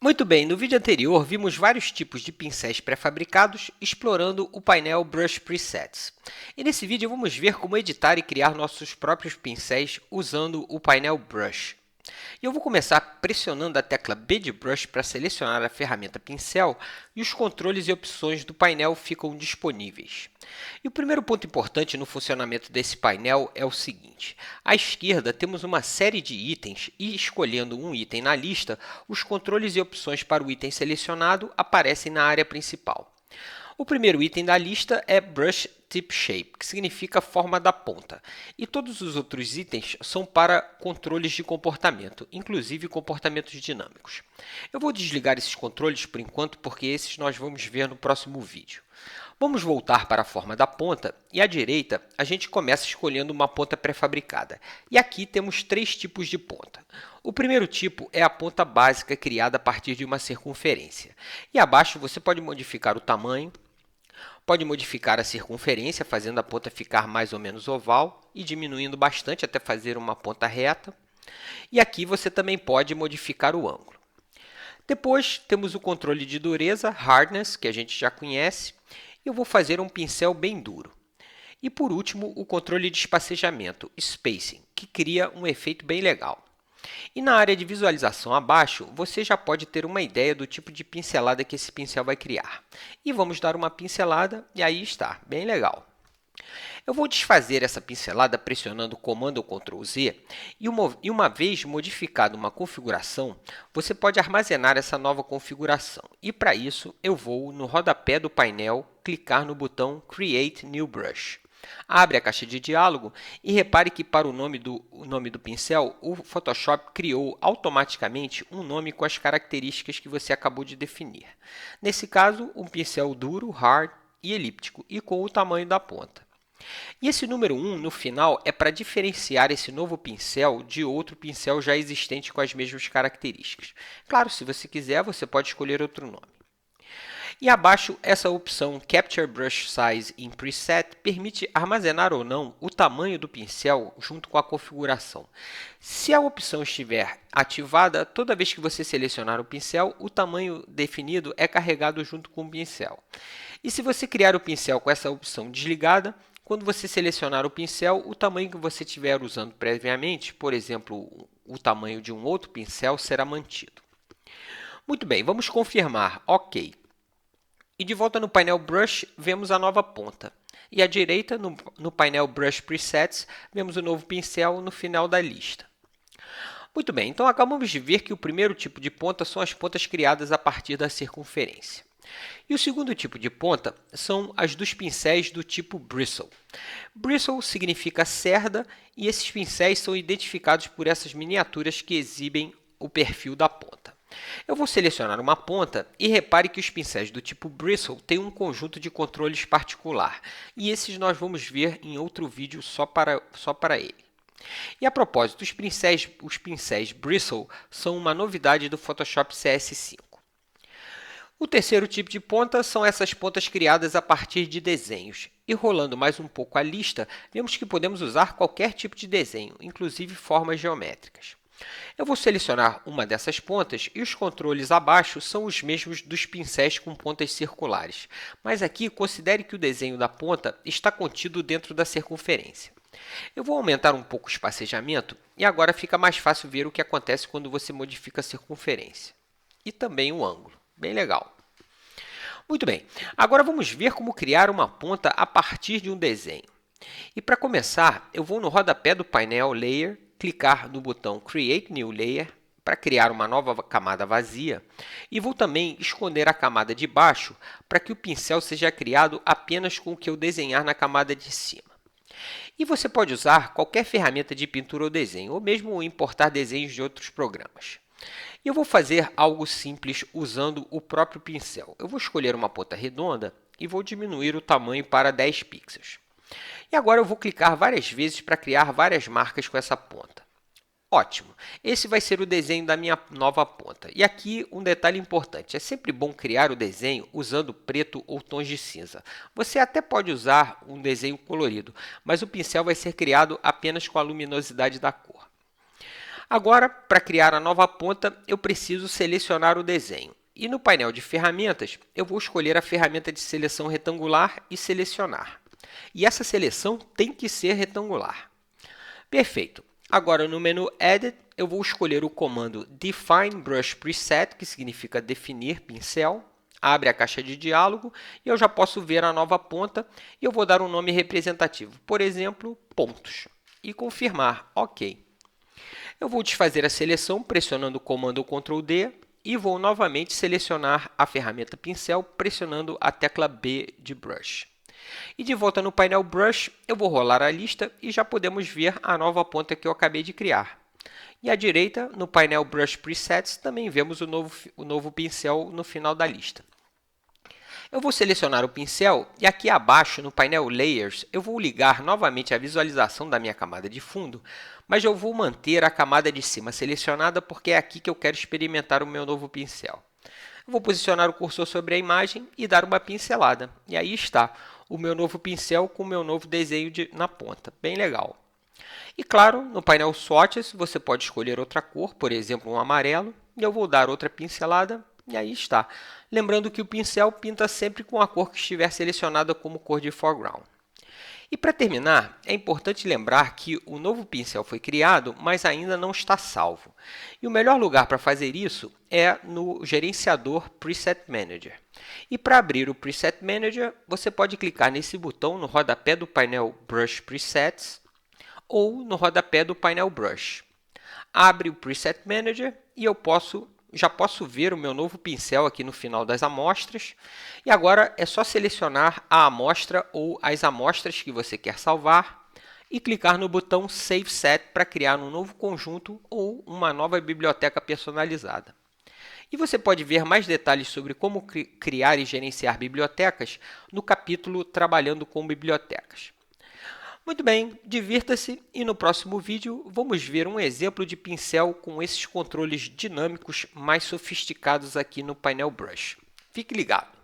Muito bem, no vídeo anterior vimos vários tipos de pincéis pré-fabricados explorando o painel Brush Presets. E nesse vídeo vamos ver como editar e criar nossos próprios pincéis usando o painel Brush. E eu vou começar pressionando a tecla B de Brush para selecionar a ferramenta pincel e os controles e opções do painel ficam disponíveis. E o primeiro ponto importante no funcionamento desse painel é o seguinte: à esquerda temos uma série de itens e, escolhendo um item na lista, os controles e opções para o item selecionado aparecem na área principal. O primeiro item da lista é Brush Tip Shape, que significa forma da ponta, e todos os outros itens são para controles de comportamento, inclusive comportamentos dinâmicos. Eu vou desligar esses controles por enquanto, porque esses nós vamos ver no próximo vídeo. Vamos voltar para a forma da ponta e à direita a gente começa escolhendo uma ponta pré-fabricada. E aqui temos três tipos de ponta. O primeiro tipo é a ponta básica criada a partir de uma circunferência. E abaixo você pode modificar o tamanho, pode modificar a circunferência, fazendo a ponta ficar mais ou menos oval e diminuindo bastante até fazer uma ponta reta. E aqui você também pode modificar o ângulo. Depois temos o controle de dureza, Hardness, que a gente já conhece. Eu vou fazer um pincel bem duro. E por último, o controle de espacejamento, Spacing, que cria um efeito bem legal. E na área de visualização abaixo, você já pode ter uma ideia do tipo de pincelada que esse pincel vai criar. E vamos dar uma pincelada e aí está, bem legal. Eu vou desfazer essa pincelada pressionando o comando Ctrl Z e uma vez modificada uma configuração, você pode armazenar essa nova configuração. E para isso, eu vou no rodapé do painel clicar no botão Create New Brush. Abre a caixa de diálogo e repare que para o nome do pincel, o Photoshop criou automaticamente um nome com as características que você acabou de definir. Nesse caso, um pincel duro, hard e elíptico e com o tamanho da ponta. E esse número 1 no final é para diferenciar esse novo pincel de outro pincel já existente com as mesmas características. Claro, se você quiser, você pode escolher outro nome. E abaixo, essa opção Capture Brush Size in Preset permite armazenar ou não o tamanho do pincel junto com a configuração. Se a opção estiver ativada, toda vez que você selecionar o pincel, o tamanho definido é carregado junto com o pincel. E se você criar o pincel com essa opção desligada, quando você selecionar o pincel, o tamanho que você estiver usando previamente, por exemplo, o tamanho de um outro pincel, será mantido. Muito bem, vamos confirmar OK. E de volta no painel Brush, vemos a nova ponta. E à direita, no painel Brush Presets, vemos o novo pincel no final da lista. Muito bem, então acabamos de ver que o primeiro tipo de ponta são as pontas criadas a partir da circunferência. E o segundo tipo de ponta são as dos pincéis do tipo Bristle. Bristle significa cerda e esses pincéis são identificados por essas miniaturas que exibem o perfil da ponta. Eu vou selecionar uma ponta e repare que os pincéis do tipo Bristle têm um conjunto de controles particular. E esses nós vamos ver em outro vídeo só para ele. E a propósito, os pincéis Bristle são uma novidade do Photoshop CS5. O terceiro tipo de ponta são essas pontas criadas a partir de desenhos. E rolando mais um pouco a lista, vemos que podemos usar qualquer tipo de desenho, inclusive formas geométricas. Eu vou selecionar uma dessas pontas e os controles abaixo são os mesmos dos pincéis com pontas circulares. Mas aqui, considere que o desenho da ponta está contido dentro da circunferência. Eu vou aumentar um pouco o espacejamento e agora fica mais fácil ver o que acontece quando você modifica a circunferência. E também o ângulo. Bem legal. Muito bem, agora vamos ver como criar uma ponta a partir de um desenho. E para começar, eu vou no rodapé do painel Layer, clicar no botão Create New Layer para criar uma nova camada vazia e vou também esconder a camada de baixo para que o pincel seja criado apenas com o que eu desenhar na camada de cima. E você pode usar qualquer ferramenta de pintura ou desenho, ou mesmo importar desenhos de outros programas. E eu vou fazer algo simples usando o próprio pincel. Eu vou escolher uma ponta redonda e vou diminuir o tamanho para 10 pixels. E agora eu vou clicar várias vezes para criar várias marcas com essa ponta. Ótimo! Esse vai ser o desenho da minha nova ponta. E aqui um detalhe importante, é sempre bom criar o desenho usando preto ou tons de cinza. Você até pode usar um desenho colorido, mas o pincel vai ser criado apenas com a luminosidade da cor. Agora, para criar a nova ponta, eu preciso selecionar o desenho. E no painel de ferramentas, eu vou escolher a ferramenta de seleção retangular e selecionar. E essa seleção tem que ser retangular. Perfeito. Agora, no menu Edit, eu vou escolher o comando Define Brush Preset, que significa definir pincel. Abre a caixa de diálogo e eu já posso ver a nova ponta e eu vou dar um nome representativo, por exemplo, pontos. E confirmar, OK. Eu vou desfazer a seleção pressionando o comando Ctrl D e vou novamente selecionar a ferramenta pincel pressionando a tecla B de Brush. E de volta no painel Brush, eu vou rolar a lista e já podemos ver a nova ponta que eu acabei de criar. E à direita, no painel Brush Presets, também vemos o novo pincel no final da lista. Eu vou selecionar o pincel e aqui abaixo, no painel Layers, eu vou ligar novamente a visualização da minha camada de fundo, mas eu vou manter a camada de cima selecionada porque é aqui que eu quero experimentar o meu novo pincel. Eu vou posicionar o cursor sobre a imagem e dar uma pincelada. E aí está o meu novo pincel com o meu novo desenho na ponta. Bem legal. E claro, no painel Swatches, você pode escolher outra cor, por exemplo, um amarelo, e eu vou dar outra pincelada, e aí está. Lembrando que o pincel pinta sempre com a cor que estiver selecionada como cor de foreground. E para terminar, é importante lembrar que o novo pincel foi criado, mas ainda não está salvo. E o melhor lugar para fazer isso é no gerenciador Preset Manager. E para abrir o Preset Manager, você pode clicar nesse botão no rodapé do painel Brush Presets, ou no rodapé do painel Brush. Abre o Preset Manager e eu já posso ver o meu novo pincel aqui no final das amostras. E agora é só selecionar a amostra ou as amostras que você quer salvar e clicar no botão Save Set para criar um novo conjunto ou uma nova biblioteca personalizada. E você pode ver mais detalhes sobre como criar e gerenciar bibliotecas no capítulo Trabalhando com Bibliotecas. Muito bem, divirta-se e no próximo vídeo vamos ver um exemplo de pincel com esses controles dinâmicos mais sofisticados aqui no painel Brush. Fique ligado!